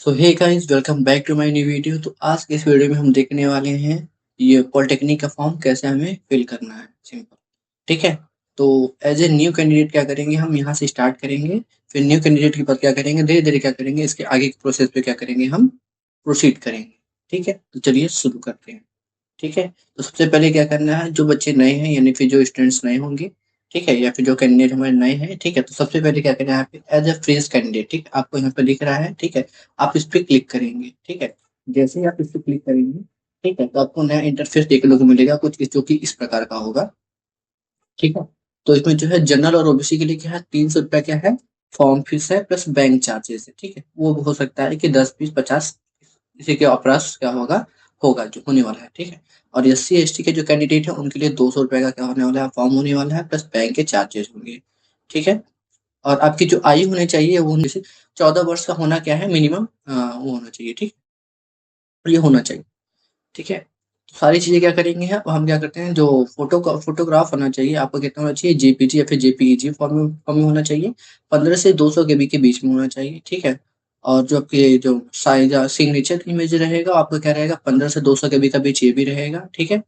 So hey guys, welcome back to my new video. तो आज के इस वीडियो में हम देखने वाले हैं ये पॉलिटेक्निक का फॉर्म कैसे हमें फिल करना है। सिंपल, ठीक है। तो एज ए न्यू कैंडिडेट क्या करेंगे, हम यहाँ से स्टार्ट करेंगे। फिर न्यू कैंडिडेट के बाद क्या करेंगे, धीरे धीरे क्या करेंगे, इसके आगे के प्रोसेस पे क्या करेंगे, हम प्रोसीड करेंगे। ठीक है, तो चलिए शुरू करते हैं। ठीक है, तो सबसे पहले क्या करना है, जो बच्चे नए हैं यानी फिर जो स्टूडेंट्स नए होंगे, ठीक है, या फिर जो कैंडिडेट हमारे नए हैं, ठीक है, तो सबसे पहले क्या करना है, यहाँ पे एज ए फ्रेश कैंडिडेट, ठीक, आपको यहाँ पे दिख रहा है, ठीक है, आप इस पे क्लिक करेंगे। ठीक है, जैसे ही आप इस पे क्लिक करेंगे, ठीक है, तो आपको नया इंटरफेस देखने को मिलेगा कुछ जो कि इस प्रकार का होगा। ठीक है, तो इसमें जो है जनरल और ओबीसी के लिए क्या है, 300 रुपया क्या है, फॉर्म फीस है प्लस बैंक चार्जेस है। ठीक है, वो हो सकता है कि 10, 20, 50 इसी के अपरास क्या होगा, होगा जो होने वाला है। ठीक है, और एससी एसटी के जो कैंडिडेट है उनके लिए 200 रुपए का क्या होने वाला है, फॉर्म होने वाला है प्लस बैंक के चार्जेस होंगे। ठीक है, और आपकी जो आयु होनी चाहिए वो जैसे 14 वर्ष का होना क्या है मिनिमम, वो होना चाहिए। ठीक, ये होना चाहिए। ठीक है, तो सारी चीजें क्या करेंगे हैं, हम क्या करते हैं, जो फोटोग्राफ होना चाहिए आपको कितना होना चाहिए, जेपीजी या फिर जेपीईजी फॉर्म में होना चाहिए। 15 से 200 केबी के बीच में होना चाहिए। ठीक है, और जो आपके जो साइज सिग्नेचर इमेज रहेगा आपका क्या रहेगा, 15 से 200 केबी का बीच ये भी रहेगा। ठीक है,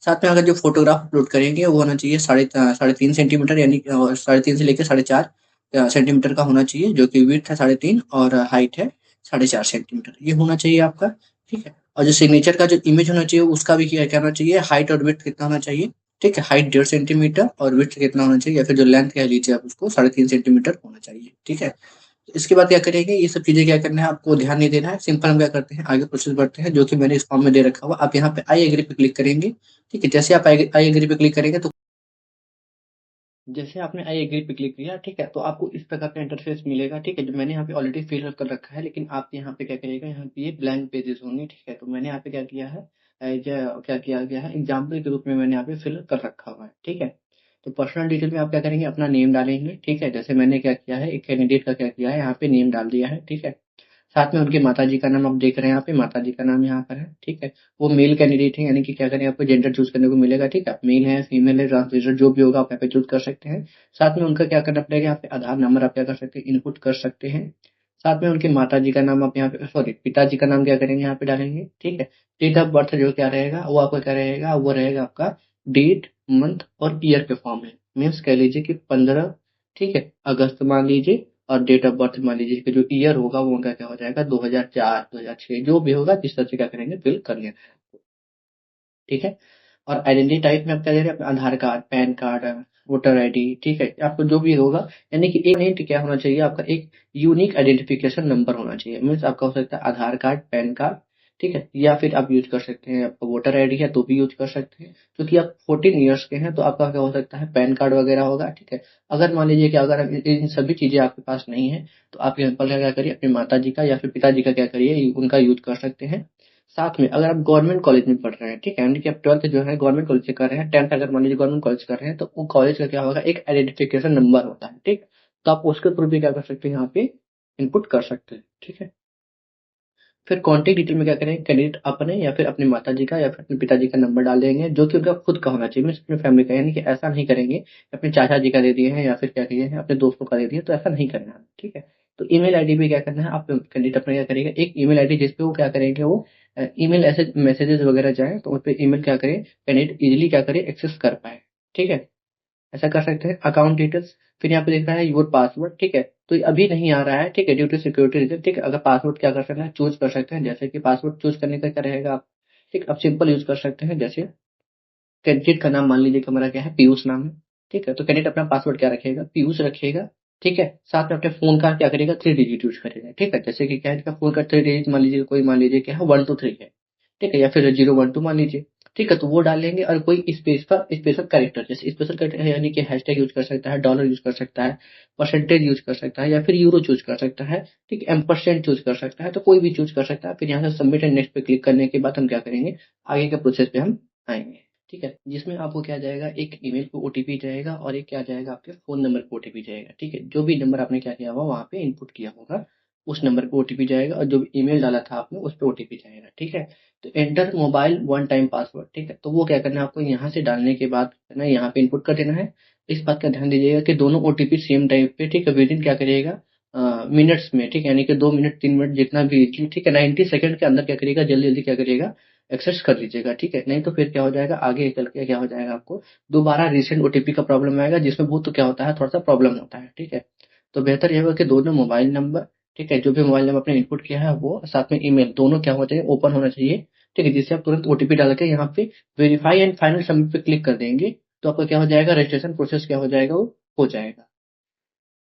साथ में अगर जो फोटोग्राफ अपलोड करेंगे वो होना चाहिए 3.5 सेंटीमीटर, यानी 3.5 से लेकर 4.5 सेंटीमीटर का होना चाहिए, जो कि विड्थ है 3.5 और हाइट है 4.5 सेंटीमीटर, ये होना चाहिए आपका। ठीक है, और जो सिग्नेचर का जो इमेज होना चाहिए उसका भी क्या करना चाहिए, हाइट और विड्थ कितना होना चाहिए। ठीक है, हाइट 1.5 सेंटीमीटर और विड्थ कितना होना चाहिए, या फिर जो लेंथ कह लीजिए आप उसको 3.5 सेंटीमीटर होना चाहिए। ठीक है, तो इसके बाद क्या करेंगे, ये सब चीजें क्या करना है आपको ध्यान नहीं देना है। सिंपल हम क्या करते हैं, आगे प्रोसेस बढ़ते हैं, जो कि मैंने इस फॉर्म में दे रखा हुआ। आप यहाँ पे आई एग्री पे क्लिक करेंगे। ठीक है, जैसे आप आई एग्री पे क्लिक करेंगे तो जैसे आपने आई एग्री पे क्लिक किया, ठीक है, तो आपको इस प्रकार का इंटरफेस मिलेगा। ठीक है, जो मैंने यहाँ पे ऑलरेडी फिल कर रखा है, लेकिन आप यहाँ पे क्या करिएगा, यहाँ पे ये ब्लैंक पेजेस होंगे। ठीक है, तो मैंने यहाँ पे क्या किया है, क्या किया गया है, एग्जाम्पल के रूप में मैंने यहाँ पे फिल कर रखा हुआ है। ठीक है, तो पर्सनल डिटेल में आप क्या करेंगे, अपना नेम डालेंगे। ठीक है, जैसे मैंने क्या किया है, एक कैंडिडेट का क्या किया है, यहाँ पे नेम डाल दिया है। ठीक है, साथ में उनकी माताजी का नाम आप देख रहे हैं, यहाँ पे माताजी का नाम यहाँ पर है। ठीक है, वो मेल कैंडिडेट है, यानी कि क्या करें, आपको जेंडर चूज करने को मिलेगा। ठीक है, मेल है, फीमेल है, ट्रांसजेंडर जो भी होगा आप यहाँ पे चूज कर सकते हैं। साथ में उनका क्या करना पड़ेगा, यहाँ पे आधार नंबर आप क्या कर सकते हैं, इनपुट कर सकते हैं। साथ में उनके माताजी का नाम आप यहाँ पे, सॉरी, पिताजी का नाम क्या करेंगे, यहाँ पे डालेंगे। ठीक है, डेट ऑफ बर्थ जो क्या रहेगा वो आपका क्या रहेगा, वो रहेगा आपका डेट, मंथ और ईयर के फॉर्म में। मीन्स कह लीजिए कि 15, ठीक है, अगस्त मान लीजिए, और डेट ऑफ बर्थ मान लीजिए कि जो ईयर होगा वो उनका क्या हो जाएगा, 2004, 2006 जो भी होगा, जिस तरह से क्या करेंगे फिल कर लेना है। ठीक है, और आइडेंटिटी टाइप में आप क्या दे रहे हैं, अपना Aadhaar card, PAN card, voter ID. ठीक है, आपको जो भी होगा, यानी कि एक नहीं क्या होना चाहिए, आपका एक यूनिक आइडेंटिफिकेशन नंबर होना चाहिए। मीन्स आपका हो सकता है आधार कार्ड, पैन कार्ड, ठीक है, या फिर आप यूज कर सकते हैं, आपका वोटर आईडी है तो भी यूज कर सकते हैं। क्योंकि आप 14 ईयर्स के हैं तो आपका क्या हो सकता है, पैन कार्ड वगैरह होगा। ठीक है, अगर मान लीजिए कि अगर इन सभी चीजें आपके पास नहीं है, तो आप यहाँ पर क्या करिए, अपने माता जी का या फिर पिताजी का क्या करिए, उनका यूज कर सकते हैं। साथ में अगर आप गवर्नमेंट कॉलेज में पढ़ रहे हैं, ठीक है, यानी कि आप 12th जो है गवर्नमेंट कॉलेज से कर रहे हैं, 10th अगर मान लीजिए गवर्नमेंट कॉलेज कर रहे हैं, तो वो कॉलेज का क्या होगा, एक आइडेंटिफिकेशन नंबर होता है। ठीक, तो आप उसके थ्रू भी क्या कर सकते हैं, यहाँ पे इनपुट कर सकते हैं। ठीक है, फिर कॉन्टेक्ट डिटेल में क्या करें, कैंडिडेट अपने या फिर अपने माताजी का या फिर अपने पिताजी का नंबर डाल देंगे, जो कि उनका खुद का होना चाहिए, मीन्स अपने फैमिली का। यानी कि ऐसा नहीं करेंगे कि अपने चाचा जी का दे दिए हैं या फिर क्या किए हैं, अपने दोस्तों का दे दिए, तो ऐसा नहीं करना है। ठीक है, तो ईमेल आईडी पे क्या करना है, आप कैंडिडेट अपना क्या करेगा, एक ईमेल आईडी जिसपे वो क्या करेंगे, वो ईमेल ऐसे मैसेजेस वगैरह जाए तो उस पर ईमेल क्या करे, कैंडिडेट इजिली क्या करे, एक्सेस कर पाए। ठीक है, ऐसा कर सकते हैं। अकाउंट डिटेल्स, फिर यहाँ पे लिख रहा है योर पासवर्ड। ठीक है, तो ये अभी नहीं आ रहा है, ठीक है, ड्यू टू सिक्योरिटी रीजन। ठीक है, अगर पासवर्ड क्या कर सकते हैं, चूज कर सकते हैं। जैसे कि पासवर्ड चूज करने का क्या रहेगा, आप ठीक, आप सिंपल यूज कर सकते हैं। जैसे कैंडिडेट का नाम मान लीजिए कि हमारा क्या है, पीयूष नाम है। ठीक है, तो कैंडिडेट अपना पासवर्ड क्या रखेगा, पीयूष रखेगा। ठीक है, साथ में अपने फोन का क्या करेगा, 3 डिजिट यूज करेगा। ठीक है, जैसे कि कैंडिडेट का फोन का 3 डिजिट मान लीजिए, कोई मान लीजिए क्या है, 123 है। ठीक है, या फिर 012 मान लीजिए। ठीक है, तो वो डालेंगे, और कोई स्पेस पर स्पेशल कैरेक्टर, जैसे स्पेशल कैरेक्टर यानी कि हैशटैग यूज कर सकता है, डॉलर यूज कर सकता है, परसेंटेज यूज कर सकता है, या फिर यूरो चूज कर सकता है। ठीक है, एम्परसेंट चूज कर सकता है, तो कोई भी चूज कर सकता है। फिर यहाँ से सबमिट एंड नेक्स्ट पे क्लिक करने के बाद हम क्या करेंगे, आगे के प्रोसेस पे हम आएंगे। ठीक है, जिसमें आपको क्या जाएगा, एक ईमेल पे ओटीपी जाएगा और एक क्या जाएगा, आपके फोन नंबर पे ओटीपी जाएगा। ठीक है, जो भी नंबर आपने क्या किया होगा वहाँ पे इनपुट किया होगा, उस नंबर पे ओटीपी जाएगा, और जो भी ईमेल डाला था आपने उस पे ओटीपी जाएगा। ठीक है, तो enter mobile one time password. ठीक है, तो वो क्या करना है आपको, यहाँ से डालने के बाद ना यहाँ पे इनपुट कर देना है। इस बात का ध्यान दीजिएगा कि दोनों ओटीपी सेम टाइप पे, ठीक है, विदिन क्या करिएगा, मिनट्स में, ठीक है, यानी कि 2 मिनट 3 मिनट जितना भी, ठीक है, 90 सेकंड के अंदर क्या करिएगा, जल्दी-जल्दी क्या करिएगा, एक्सेस कर लीजिएगा, ठीक है। नहीं तो फिर क्या हो जाएगा, आगे चल के क्या हो जाएगा, आपको दोबारा रीसेंट ओटीपी का प्रॉब्लम आएगा, जिसमें वो तो क्या होता है, थोड़ा-सा प्रॉब्लम होता है, ठीक है। तो बेहतर ये होगा कि दोनों मोबाइल नंबर, ठीक है, जो भी मोबाइल नंबर आपने इनपुट किया है वो, साथ में ईमेल, दोनों क्या होना चाहिए, ओपन होना चाहिए, ठीक है, जिससे आप तुरंत ओटीपी डाल के यहाँ पे वेरीफाई एंड फाइनल सबमिट पे क्लिक कर देंगे, तो आपका क्या हो जाएगा, रजिस्ट्रेशन प्रोसेस क्या हो जाएगा, वो हो जाएगा।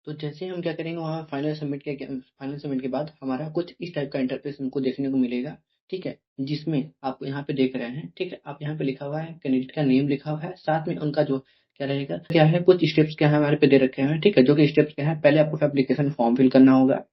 तो जैसे ही हम क्या करेंगे, वहाँ फाइनल सबमिट के बाद हमारा कुछ इस टाइप का इंटरफेस हमको देखने को मिलेगा, ठीक है, जिसमें आप यहाँ पे देख रहे हैं, ठीक है, आप यहाँ पे लिखा हुआ है कैंडिडेट का नेम लिखा हुआ है, साथ में उनका जो क्या रहेगा, क्या है, कुछ स्टेप्स क्या है हमारे पे दे रखे हैं, ठीक है, जो कि स्टेप्स क्या है, पहले आपको एप्लीकेशन फॉर्म फिल करना होगा,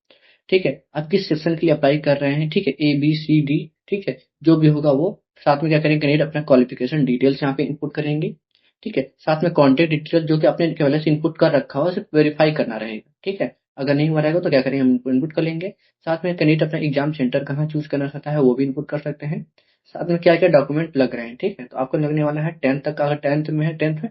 ठीक है, आप किस सेक्शन के लिए अप्लाई कर रहे हैं, ठीक है, ए बी सी डी, ठीक है, जो भी होगा वो, साथ में क्या करेंगे, कैंडिडेट अपना क्वालिफिकेशन डिटेल्स यहाँ पे इनपुट करेंगे, ठीक है, साथ में कॉन्टैक्ट डिटेल जो कि आपने पहले से इनपुट कर रखा हो, सिर्फ वेरीफाई करना रहेगा, ठीक है। अगर नहीं हो रहेगा तो क्या करेंगे, हम इनपुट कर लेंगे। साथ में कैंडिडेट अपना एग्जाम सेंटर कहाँ चूज करना चाहता है वो भी इनपुट कर सकते हैं। साथ में क्या क्या डॉक्यूमेंट लग रहे हैं, ठीक है, तो आपको लगने वाला है 10th तक का, अगर 10th में है 10th में,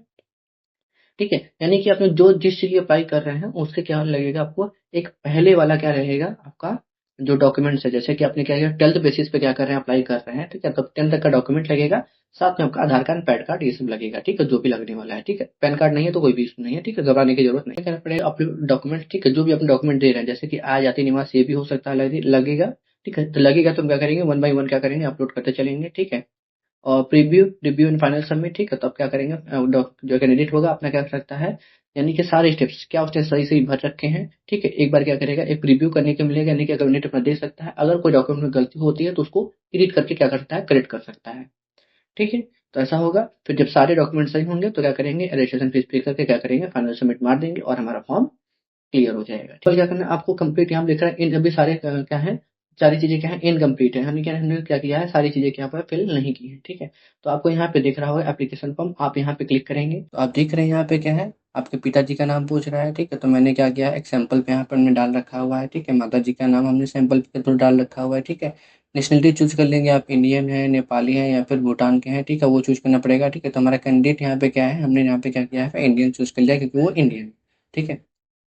ठीक है, यानी कि आपने जो जिस चीज की अप्लाई कर रहे हैं उससे क्या लगेगा आपको, एक पहले वाला क्या रहेगा आपका, जो डॉक्यूमेंट्स है, जैसे कि आपने क्या किया 12th बेसिस पे क्या कर रहे हैं, अप्लाई कर रहे हैं, ठीक है, तो 10th तक का डॉक्यूमेंट लगेगा, साथ में आपका आधार कार्ड, पैन कार्ड, ये सब लगेगा, ठीक है, जो भी लगने वाला है, ठीक है, पैन कार्ड नहीं है तो कोई भी इशू नहीं है, ठीक है, घबराने की जरूरत नहीं, करना पड़ेगा अपने डॉक्यूमेंट, ठीक है, जो भी अपने डॉक्यूमेंट दे रहे हैं, जैसे कि आय जाति निवास, ये भी हो सकता है लगेगा, ठीक है, तो लगेगा तो हम क्या करेंगे, वन बाई वन क्या करेंगे, अपलोड करते चलेंगे, ठीक है। और preview review and final submit, ठीक है, तो अब क्या करेंगे, जो कैंडिडेट होगा अपना क्या कर सकता है, यानी कि सारे स्टेप्स क्या उसने सही सही भर रखे हैं, ठीक है, एक बार क्या करेगा, एक प्रीव्यू करने के मिलेगा, यानी कि कैंडिडेट अपना दे सकता है, अगर कोई डॉक्यूमेंट में गलती होती है तो उसको एडिट करके क्या कर सकता है, करेक्ट कर सकता है, ठीक है। तो ऐसा होगा, फिर जब सारे डॉक्यूमेंट सही होंगे तो क्या करेंगे, रजिस्ट्रेशन फीस पे करके क्या करेंगे, फाइनल सबमिट मार देंगे और हमारा फॉर्म क्लियर हो जाएगा। तो क्या करना है आपको, कंप्लीट यहाँ लिख रहा है, इन अभी सारे क्या है, सारी चीजें क्या है, इनकम्प्लीट है, हमने क्या किया है, सारी चीजें यहाँ पर फिल नहीं की है, ठीक है। तो आपको यहाँ पे दिख रहा होगा एप्लीकेशन फॉर्म, आप यहाँ पे क्लिक करेंगे तो आप देख रहे हैं यहाँ पे क्या है, आपके पिताजी का नाम पूछ रहा है, ठीक है, तो मैंने क्या किया है, एक सैंपल पे यहाँ पर हमने डाल रखा हुआ है, ठीक है, माता जी का नाम हमने सैंपल पे तो डाल रखा हुआ है, ठीक है। नेशनलिटी चूज कर लेंगे, आप इंडियन है, नेपाली है या फिर भूटान के हैं, ठीक है, वो चूज करना पड़ेगा, ठीक है। तो हमारा कैंडिडेट यहाँ पे क्या है, हमने यहाँ पे क्या किया है, इंडियन चूज कर लिया क्योंकि वो इंडियन है, ठीक है।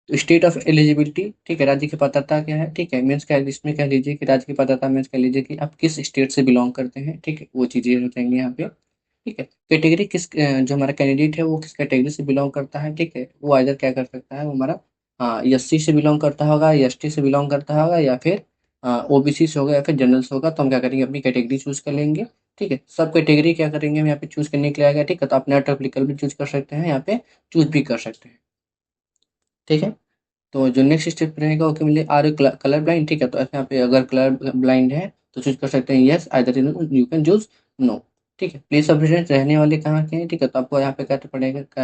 स्टेट ऑफ एलिजिबिलिटी, ठीक है, राज्य की पात्रता क्या है, ठीक है, मीन्स क्या इसमें कह लीजिए कि राज्य की पात्रता मीन्स कह लीजिए कि आप किस स्टेट से बिलोंग करते हैं, ठीक है, वो चीजें हो जाएंगी यहाँ पे, ठीक है। कैटेगरी जो हमारा कैंडिडेट है वो किस कैटेगरी से बिलोंग करता है, ठीक है, वो आइदर क्या कर सकता है, वो हमारा एससी से बिलोंग करता होगा, एसटी से बिलोंग करता होगा, या फिर ओबीसी से होगा, या फिर जनरल से होगा, तो हम क्या करेंगे, अपनी कैटेगरी चूज कर लेंगे, ठीक है। सब कैटेगरी क्या करेंगे, हम यहाँ पे चूज करने के लिए आएगा, ठीक है, तो आप नेट एप्लीकेबल भी चूज कर सकते हैं, यहाँ पे चूज भी कर सकते हैं, ठीक है। तो जो नेक्स्ट स्टेप रहेगा वो क्या मिले, आर यू कलर ब्लाइंड, ठीक है, तो यहाँ पे अगर कलर ब्लाइंड है तो चूज कर सकते हैं yes, either you can choose no, ठीक है। प्लेस ऑफ रेजिडेंस रहने वाले कहाँ के हैं, ठीक है, तो आपको यहाँ पे क्या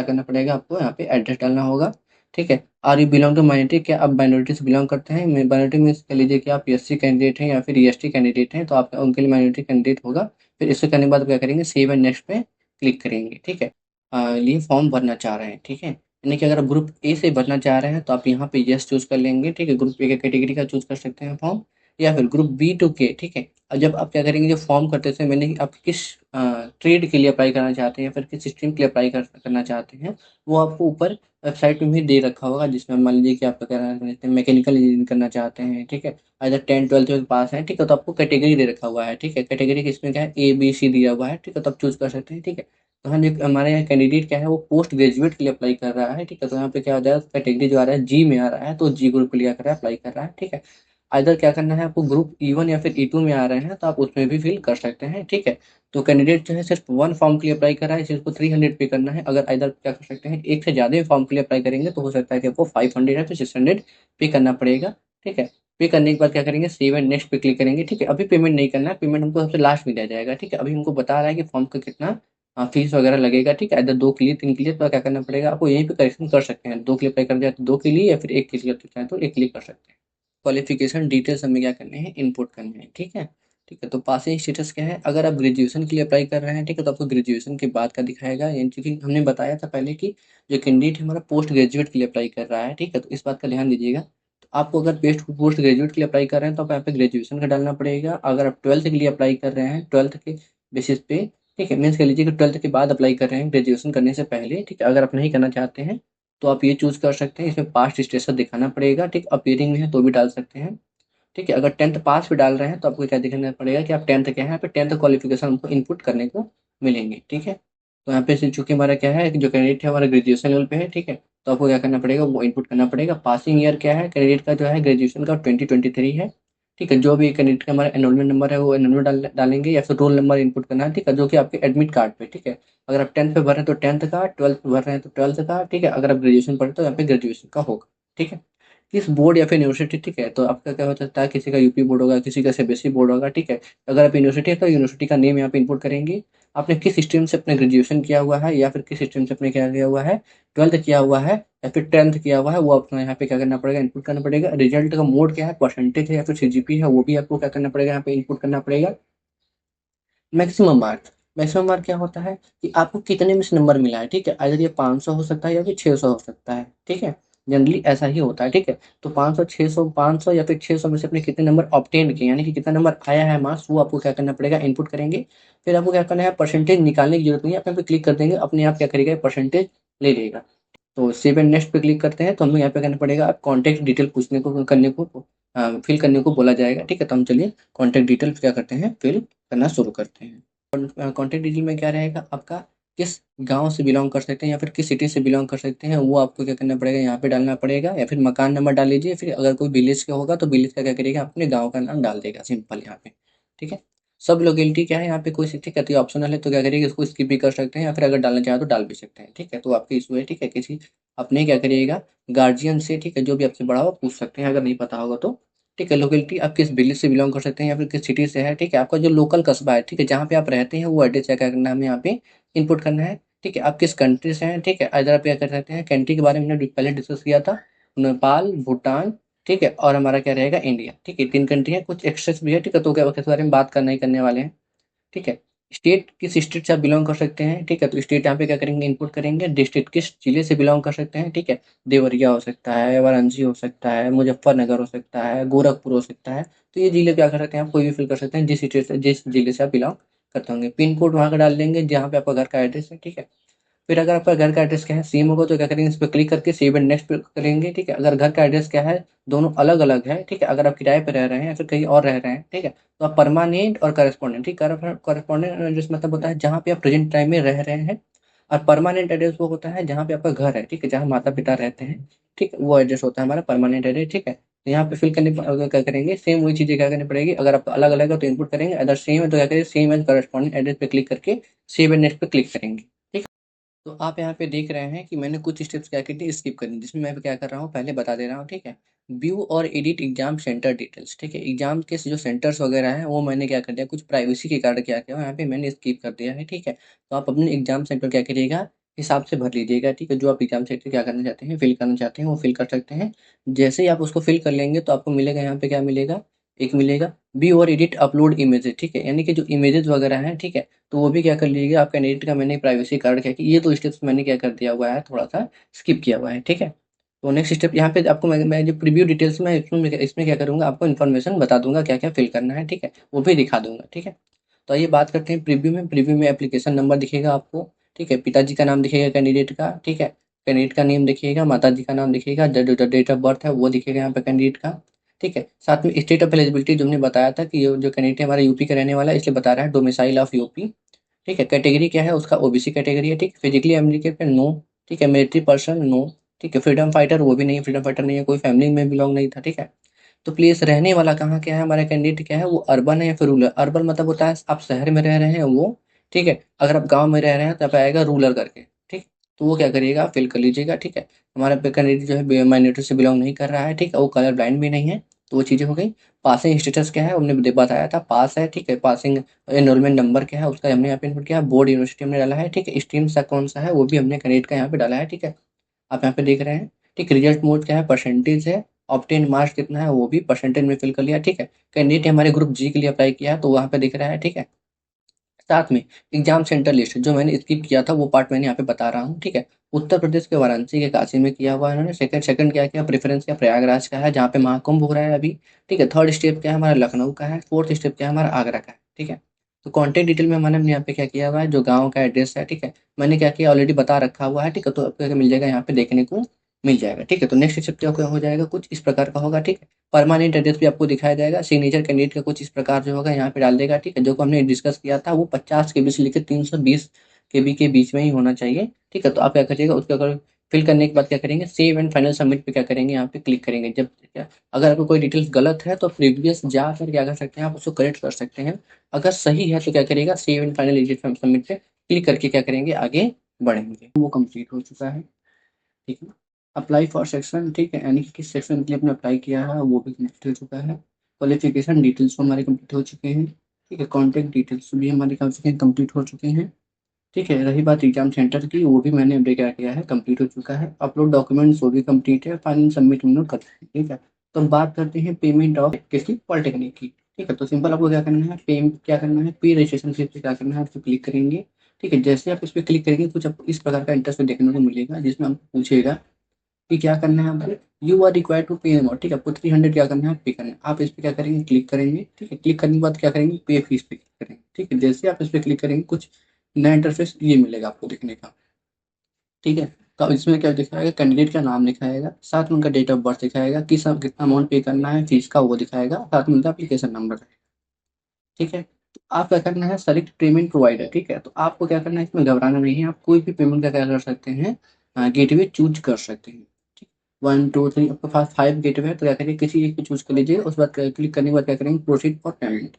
करना पड़ेगा, आपको यहाँ पे एड्रेस डालना होगा, ठीक है। Are you belong to minority, क्या आप माइनॉरिटी से बिलोंग करते हैं, माइनॉरिटी में कह लीजिए कि आप एससी कैंडिडेट हैं या फिर ईएसटी कैंडिडेट हैं, तो आपका उनके लिए माइनॉरिटी कैंडिडेट होगा। फिर इससे करने के बाद क्या करेंगे, सेव एंड नेक्स्ट पे क्लिक करेंगे, ठीक है। लिए फॉर्म भरना चाह रहे हैं, ठीक है, यानी कि अगर आप ग्रुप ए से भरना चाह रहे हैं तो आप यहाँ पे यस चूज कर लेंगे, ठीक है, ग्रुप ए के कैटेगरी का चूज कर सकते हैं फॉर्म, या फिर ग्रुप बी टू के, ठीक है। और जब आप क्या करेंगे, जो फॉर्म करते थे मैंने, आप किस ट्रेड के लिए अप्लाई करना चाहते हैं या फिर किस स्ट्रीम के लिए अप्लाई करना चाहते हैं, वो आपको ऊपर वेबसाइट में भी दे रखा होगा, जिसमें मान लीजिए कि आप मैकेनिकल इंजीनियरिंग करना चाहते हैं, ठीक है, अगर 10th 12th में पास है, ठीक है, तो आपको कैटेगरी दे रखा हुआ है, ठीक है, कैटेगरी इसमें क्या है, ए बी सी दिया हुआ है, ठीक है, तो आप चूज कर सकते हैं, ठीक है। तो हाँ, जो हमारे यहाँ कैंडिडेट क्या है वो पोस्ट ग्रेजुएट के लिए अप्लाई कर रहा है, ठीक है, तो यहाँ पे क्या हो जाएगा, कैटेगरी जो आ रहा है जी में आ रहा है, तो जी ग्रुप के लिए कर रहा है, अप्लाई कर रहा है, ठीक है। इधर क्या करना है आपको, ग्रुप E1 या फिर E2 में आ रहे हैं तो आप उसमें भी फिल कर सकते हैं, ठीक है। तो कैंडिडेट जो है सिर्फ वन फॉर्म के लिए अप्लाई कर रहा है, सिर्फ 300 पे करना है, अगर इधर क्या कर सकते हैं, एक से ज्यादा फॉर्म के लिए अप्लाई करेंगे तो हो सकता है कि आपको 500 या फिर 600 पे करना पड़ेगा, ठीक है। पे करने के बाद क्या करेंगे, सेव एंड नेक्स्ट पे क्लिक करेंगे, ठीक है। अभी पेमेंट नहीं करना है, पेमेंट हमको सबसे लास्ट में दिया जाएगा, ठीक है। अभी हमको बता रहा है कि फॉर्म का कितना फीस वगैरह लगेगा, ठीक है, इधर 2 के लिए 3 के लिए तो क्या करना पड़ेगा आपको, यहीं पे करेक्शन कर सकते हैं, 2 के लिए अप्लाई करना चाहे तो 2 के लिए, या फिर 1 के लिए चाहे तो 1 के लिए कर सकते हैं। क्वालिफिकेशन डिटेल्स हमें क्या करने हैं, इनपुट करने हैं, ठीक है। ठीक है, तो पासिंग स्टेटस क्या है, अगर आप ग्रेजुएशन के लिए अप्लाई कर रहे हैं, ठीक है, तो आपको ग्रेजुएशन के बाद का दिखाएगा, यानी कि हमने बताया था पहले कि जो कैंडिडेट हमारा पोस्ट ग्रेजुएट के लिए अप्लाई कर रहा है, ठीक है, तो इस बात का ध्यान दीजिएगा। तो आपको अगर पोस्ट ग्रेजुएट के लिए अप्लाई कर रहे हैं तो आप यहाँ पे ग्रेजुएशन का डालना पड़ेगा। अगर आप 12th के लिए अप्लाई कर रहे हैं, 12th के बेसिस पे, ठीक है, मीन्स कह लीजिए कि 12th के बाद अप्लाई कर रहे हैं ग्रेजुएशन करने से पहले, ठीक है, अगर आप नहीं करना चाहते हैं तो आप ये चूज़ कर सकते हैं। इसमें पास्ट स्टेटस दिखाना पड़ेगा, ठीक, अपीयरिंग में है तो भी डाल सकते हैं, ठीक है। अगर 10th पास भी डाल रहे हैं तो आपको क्या दिखाना पड़ेगा कि आप 10th के हैं, यहाँ पे 10th क्वालिफिकेशन हमको इनपुट करने को मिलेंगे, ठीक है। तो यहाँ पे से चूंकि हमारा क्या है कि जो कैंडिडेट है हमारा ग्रेजुएशन लेवल पे है, ठीक है, तो आपको क्या करना पड़ेगा, वो इनपुट करना पड़ेगा। पासिंग ईयर क्या है कैंडिडेट का, जो है ग्रेजुएशन का 2023 है, ठीक है। जो भी कैंडिडेट का हमारा एनरोलमेंट नंबर है वो एनरोलमेंट डालेंगे, या फिर रोल नंबर इनपुट करना है, ठीक है, जो कि आपके एडमिट कार्ड पे, ठीक है। अगर आप 10th पे भर रहे हैं तो 10th का, 12th पे भर रहे हैं तो 12th का, ठीक है। अगर आप ग्रेजुएशन पढ़ रहे हैं तो यहाँ पे ग्रेजुएशन का होगा, ठीक है। किस बोर्ड या फिर यूनिवर्सिटी, ठीक है, तो आपका क्या हो सकता है, किसी का यूपी बोर्ड होगा, किसी का सीबीएसई बोर्ड होगा, ठीक है। अगर आप यूनिवर्सिटी है तो यूनिवर्सिटी का नेम यहाँ पे इनपुट करेंगे। आपने किस स्ट्रीम से अपने ग्रेजुएशन किया हुआ है, या फिर किस स्ट्रीम से अपने क्या किया हुआ है, 12th किया हुआ है या फिर 10th किया हुआ है, वो अपना यहाँ पे क्या करना पड़ेगा, इनपुट करना पड़ेगा। रिजल्ट का मोड क्या है, परसेंटेज है या फिर सीजीपी है, वो भी आपको क्या करना पड़ेगा, यहाँ पे इनपुट करना पड़ेगा। मैक्सिमम मार्क, मैक्सिमम मार्क क्या होता है कि आपको कितने में से नंबर मिला है, ठीक है। अगर ये 500 हो सकता है या फिर 600 हो सकता है, ठीक है। जनरली ऐसा ही होता है, ठीक है। तो 500, 600, 500 या फिर 600 में से अपने कितने नंबर ऑब्टेन किए, यानी कि कितना नंबर आया है मार्क्स, वो आपको क्या करना पड़ेगा, इनपुट करेंगे। फिर आपको क्या करना है, परसेंटेज निकालने की जरूरत नहीं है, आप यहाँ पे क्लिक कर देंगे, अपने आप क्या करेगा, परसेंटेज ले लेगा। तो सेव एंड नेक्स्ट पे क्लिक करते हैं, तो हमें यहाँ पे करना पड़ेगा, आप कॉन्टैक्ट डिटेल पूछने को करने को फिल करने को बोला जाएगा, ठीक है। तो हम चलिए कॉन्टैक्ट डिटेल क्या करते हैं, फिल करना शुरू करते हैं। कॉन्टैक्ट डिटेल में क्या रहेगा आपका, किस गांव से बिलोंग कर सकते हैं या फिर किस सिटी से बिलोंग कर सकते हैं, वो आपको क्या करना पड़ेगा, यहाँ पे डालना पड़ेगा। या फिर मकान नंबर डाल लीजिए, फिर अगर कोई विलेज का होगा तो विलेज का क्या करेगा, अपने गाँव का नाम डाल देगा, सिंपल यहाँ पे, ठीक है। सब लोकेलिटी क्या है यहाँ पे, कोई ठीक है, तो ऑप्शनल है, तो क्या करिएगा, इसको स्किप भी कर सकते हैं, या फिर अगर डालना चाहे तो डाल भी सकते हैं, ठीक है। तो आपकी इशू है, ठीक है, किसी अपने क्या करिएगा, गार्जियन से, ठीक है, जो भी आपसे बड़ा हो पूछ सकते हैं, अगर नहीं पता होगा तो, ठीक है। लोकेलिटी आप किस विलेज से बिलोंग कर सकते हैं या फिर किस सिटी से है, ठीक है। आपका जो लोकल कस्बा है, ठीक है, जहाँ पे आप रहते हैं, वो एड्रेस क्या करना है, हमें यहाँ पे इनपुट करना है, ठीक है। आप किस कंट्री से हैं, ठीक है, इधर आप क्या कर सकते हैं, कंट्री के बारे में हमने पहले डिस्कस किया था, नेपाल, भूटान, ठीक है, और हमारा क्या रहेगा, इंडिया, ठीक है। 3 कंट्री है, कुछ एक्सेस भी है, ठीक है, तो क्या किस बारे में बात करना ही करने वाले हैं, ठीक है। स्टेट, किस स्टेट से आप बिलोंग कर सकते हैं, ठीक है, तो स्टेट यहाँ पे क्या करेंगे, इनपुट करेंगे। डिस्ट्रिक्ट, किस जिले से बिलोंग कर सकते हैं, ठीक है, देवरिया हो सकता है, वाराणसी हो सकता है, मुजफ्फरनगर हो सकता है, गोरखपुर हो सकता है। तो ये जिले क्या कर सकते हैं, आप कोई भी फिल कर सकते हैं, जिस स्टेट से, जिस जिले से आप बिलोंग करते होंगे। पिन कोड वहाँ का डाल देंगे जहाँ पे आपका घर का एड्रेस है, ठीक है। फिर अगर आपका घर का एड्रेस क्या है, सेम होगा, तो क्या करेंगे, इस पर क्लिक करके सेव एंड नेक्स्ट पे करेंगे, ठीक है। अगर घर का एड्रेस क्या है, दोनों अलग अलग है, ठीक है, अगर आप किराए पे रह रहे हैं या फिर कहीं और रह रहे हैं, ठीक है, तो आप परमानेंट और करस्पॉन्डेंट, ठीक है। करस्पॉन्डेंट एड्रेस मतलब होता है जहाँ पे आप प्रेजेंट टाइम में रह रहे हैं, और परमानेंट एड्रेस वो होता है जहाँ पे आपका घर है, ठीक है, जहाँ माता पिता रहते हैं, ठीक है, वो एड्रेस होता है हमारा परमानेंट एड्रेस, ठीक है। तो यहाँ पे फिल करने क्या करेंगे, सेम वही चीजें क्या करनी पड़ेगी। अगर आपका अलग अलग है तो इनपुट करेंगे, अगर सेम है तो क्या करेंगे, सेम एज करस्पॉन्डिंग एड्रेस पे क्लिक करके सेव एंड नेक्स्ट पे क्लिक करेंगे, ठीक है। तो आप यहाँ पे देख रहे हैं कि मैंने कुछ स्टेप्स क्या की थी, स्किप करनी, जिसमें मैं क्या कर रहा हूँ, पहले बता दे रहा हूँ, ठीक है। व्यू और एडिट एग्जाम सेंटर डिटेल्स, ठीक है, एग्जाम के जो सेंटर्स वगैरह हैं वो मैंने क्या कर दिया, कुछ प्राइवेसी के कारण क्या किया यहाँ पे मैंने स्किप कर दिया है, ठीक है। तो आप अपने एग्जाम सेंटर क्या करिएगा, हिसाब से भर लीजिएगा, ठीक है। जो आप एग्जाम सेंटर क्या करना चाहते हैं, फिल करना चाहते हैं, वो फिल कर सकते हैं। जैसे ही आप उसको फिल कर लेंगे तो आपको मिलेगा यहाँ पे क्या मिलेगा, एक मिलेगा व्यू और एडिट अपलोड इमेजेस, ठीक है, यानी कि जो इमेजेस वगैरह हैं, ठीक है, तो वो भी क्या कर लीजिएगा। आपका नेट का मैंने प्राइवेसी कार्ड क्या कि ये तो स्टेप्स मैंने क्या कर दिया हुआ है, थोड़ा सा स्किप किया हुआ है, ठीक है। तो नेक्स्ट स्टेप यहाँ पे आपको मैं जो प्रीव्यू डिटेल्स में इसमें क्या करूँगा, आपको इन्फॉर्मेशन बता दूंगा क्या क्या फिल करना है, ठीक है, वो भी दिखा दूंगा, ठीक है। तो आइए बात करते हैं प्रीव्यू में। प्रीव्यू में एप्लीकेशन नंबर दिखेगा आपको, ठीक है, पिताजी का नाम दिखेगा कैंडिडेट का, ठीक है, कैंडिडेट का नेम दिखेगा, माता जी का नाम दिखेगा, डेट ऑफ बर्थ है वो दिखेगा यहाँ पे कैंडिडेट का, ठीक है। साथ में स्टेट ऑफ एलिजिबिलिटी जो हमने बताया था कि ये जो कैंडिडेट है हमारा यूपी का रहने वाला है, इसलिए बता रहा है डोमिसाइल ऑफ यूपी, ठीक है। कैटेगरी क्या है उसका, ओबीसी कैटेगरी है, ठीक। फिजिकली हैंडिकैप्ड नो, ठीक है। मिलिट्री पर्सन नो, ठीक है। फ्रीडम फाइटर वो भी नहीं है, फ्रीडम फाइटर नहीं है, कोई फैमिली में बिलोंग नहीं था, ठीक है। तो प्लेस रहने वाला कहाँ क्या है, हमारा कैंडिडेट क्या है, वो अर्बन है या फिर रूरल। अर्बन मतलब होता है आप शहर में रह रहे हैं वो, ठीक है। अगर आप गाँव में रह रहे हैं तो आप आएगा रूरल करके, ठीक। तो वो क्या करिएगा, फिल कर लीजिएगा, ठीक है। हमारा कैंडिडेट जो है माइनॉरिटी से बिलोंग नहीं कर रहा है, ठीक है, वो कलर ब्लाइंड भी नहीं है, तो वो चीज़ें हो गई। पासिंग स्टेटस क्या है, हमने बताया था, पास है, ठीक है। पासिंग एनरोलमेंट नंबर क्या है उसका हमने यहाँ पे इनपुट किया है। बोर्ड यूनिवर्सिटी हमने डाला है, ठीक है। स्ट्रीम सा कौन सा है वो भी हमने कैंडिडेट का यहाँ पे डाला है, ठीक है। आप यहाँ पे देख रहे हैं, ठीक। रिजल्ट मोड क्या है, परसेंटेज है। ऑब्टेन मार्क्स कितना है वो भी परसेंटेज में फिल कर लिया, ठीक है। कैंडिडेट हमारे ग्रुप जी के लिए अप्लाई किया है तो वहाँ पे दिख रहा है, ठीक है। साथ में एग्जाम सेंटर लिस्ट जो मैंने स्किप किया था वो पार्ट मैंने यहाँ पे बता रहा हूँ, ठीक है। उत्तर प्रदेश के वाराणसी के काशी में किया हुआ है इन्होंने। सेकंड सेकंड क्या किया, प्रेफरेंस क्या प्रयागराज का है जहाँ पे महाकुंभ हो रहा है अभी, ठीक है। थर्ड स्टेप क्या है हमारा लखनऊ का है। फोर्थ स्टेप क्या है हमारा आगरा का है, ठीक है। तो कॉन्टैक्ट डिटेल में मैंने यहाँ पे क्या किया हुआ है, जो गाँव का एड्रेस है, ठीक है, मैंने क्या किया ऑलरेडी बता रखा हुआ है, ठीक है, तो आपको क्या मिल जाएगा यहाँ पे देखने को मिल जाएगा, ठीक है। तो नेक्स्ट स्टेप क्या हो जाएगा, कुछ इस प्रकार का होगा, ठीक है। परमानेंट एड्रेस भी आपको दिखाया जाएगा, सिग्नेचर कैंडिडेट का कुछ इस प्रकार जो होगा यहाँ पे डाल देगा, ठीक है। जो को हमने डिस्कस किया था वो 50 केबी से लेकर 320 केबी के बीच में ही होना चाहिए, ठीक है। तो आप क्या करिएगा, उसको अगर फिल करने के बाद क्या करेंगे, सेव एंड फाइनल सबमिट पे क्या करेंगे, यहाँ पे क्लिक करेंगे। जब अगर आपको कोई डिटेल्स गलत है तो प्रीवियस जाकर क्या कर सकते हैं, आप उसको करेक्ट कर सकते हैं। अगर सही है तो क्या करिएगा, save and final edit submit पे क्लिक करके क्या करेंगे, आगे बढ़ेंगे। वो कंप्लीट हो चुका है, ठीक है। अप्लाई फॉर सेक्शन, ठीक है, यानी कि किस सेक्शन के लिए आपने अप्लाई किया है वो भी कंप्लीट हो चुका है। क्वालिफिकेशन डिटेल्स हमारे कंप्लीट हो चुके हैं, ठीक है। कॉन्टैक्ट डिटेल्स भी हमारे कंप्लीट हो चुके हैं, ठीक है। रही बात एग्जाम सेंटर की, वो भी मैंने अपडेट क्या किया है, कंप्लीट हो चुका है। अपलोड डॉक्यूमेंट्स वो भी कंप्लीट है, फाइनल सबमिट हम लोग करते हैं, ठीक है। तो हम बात करते हैं पेमेंट ऑफ किसी पॉलिटेक्निक की, ठीक है। तो सिंपल आपको क्या करना है, क्या करना है, पे रजिस्ट्रेशन फीस पे क्या करना है, आप क्लिक करेंगे, ठीक है। जैसे आप इस पर क्लिक करेंगे कुछ आपको इस प्रकार का इंटरफेस देखने को मिलेगा, जिसमें आपको पूछेगा कि क्या करना है आपको, यू आर रिक्वायर्ड टू पे अमाउंट, ठीक है। आपको 300 क्या करना है, पे करना है। आप इस पर क्या करेंगे, क्लिक करेंगे, ठीक है। क्लिक करने के बाद क्या करेंगे, पे फीस पे क्लिक करेंगे, ठीक है। जैसे आप इस पर क्लिक करेंगे कुछ नया इंटरफेस ये मिलेगा आपको देखने का, ठीक है। तो अब इसमें क्या दिखाएगा, कैंडिडेट का नाम दिखाएगा, साथ में उनका डेट ऑफ बर्थ दिखाएगा, कितना अमाउंट पे करना है फीस का वो दिखाएगा, साथ में उनका एप्लीकेशन नंबर, ठीक है। तो आप क्या करना है, सेलेक्ट पेमेंट प्रोवाइडर, ठीक है। तो आपको क्या करना है, इसमें घबराना नहीं है, आप कोई भी पेमेंट का क्या कर सकते हैं, गेटवे चूज कर सकते हैं, ठीक। 1 2 3 आपके पास 5 गेटवे है, तो क्या करिए किसी एक पे चूज कर लीजिए। उस बाद क्लिक करने के बाद क्या करेंगे, प्रोसीड फॉर पेमेंट।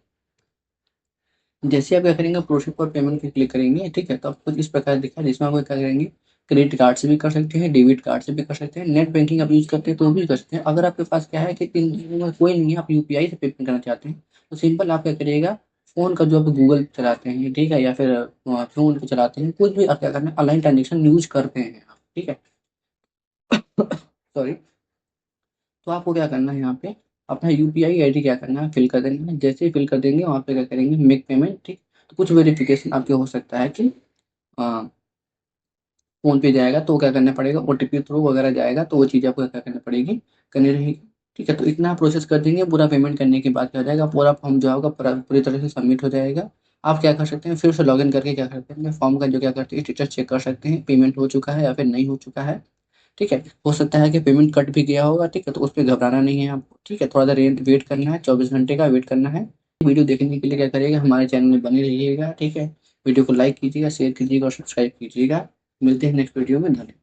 जैसे आप क्या करेंगे, प्रोसीड फॉर पेमेंट पे क्लिक करेंगे, ठीक है। तो आपको इस प्रकार दिखा, जिसमें आप क्या करेंगे, क्रेडिट कार्ड से भी कर सकते हैं, डेबिट कार्ड से भी कर सकते हैं, नेट बैंकिंग आप यूज करते हैं तो भी कर सकते हैं। अगर आपके पास क्या है कि इन तीनों में कोई नहीं है, आप यूपीआई से पेमेंट करना चाहते हैं, तो सिंपल आप क्या करिएगा, फोन का जो आप गूगल चलाते हैं, ठीक है, या फिर फोन पे चलाते हैं, कुछ भी आप क्या करना है, ऑनलाइन ट्रांजेक्शन यूज करते हैं आप, ठीक है। सॉरी। तो आपको क्या करना है, यहाँ पे अपना यूपीआई आईडी क्या करना है, फिल कर देना है। जैसे ही फिल कर देंगे वहाँ पे क्या करेंगे, मेक पेमेंट, ठीक। तो कुछ वेरिफिकेशन आपके हो सकता है कि फ़ोन पे जाएगा तो क्या करना पड़ेगा, ओटीपी थ्रू वगैरह जाएगा, तो वो चीज़ आपको क्या करनी पड़ेगी, करनी रहेगी, ठीक है। तो इतना प्रोसेस कर देंगे, पूरा पेमेंट करने के बाद क्या हो जाएगा, पूरा फॉर्म जो होगा पूरी तरह से सबमिट हो जाएगा। आप क्या कर सकते हैं, फिर से लॉगिन करके क्या करते हैं, फॉर्म का जो क्या करते हैं स्टेटस चेक कर सकते हैं, पेमेंट हो चुका है या फिर नहीं हो चुका है, ठीक है। हो सकता है कि पेमेंट कट भी गया होगा, ठीक है, तो उस पर घबराना नहीं है आपको, ठीक है। थोड़ा सा वेट करना है, 24 घंटे का वेट करना है। वीडियो देखने के लिए क्या करिएगा, हमारे चैनल में बने रहिएगा, ठीक है। वीडियो को लाइक कीजिएगा, शेयर कीजिएगा और सब्सक्राइब कीजिएगा। मिलते हैं नेक्स्ट वीडियो में, धन्यवाद।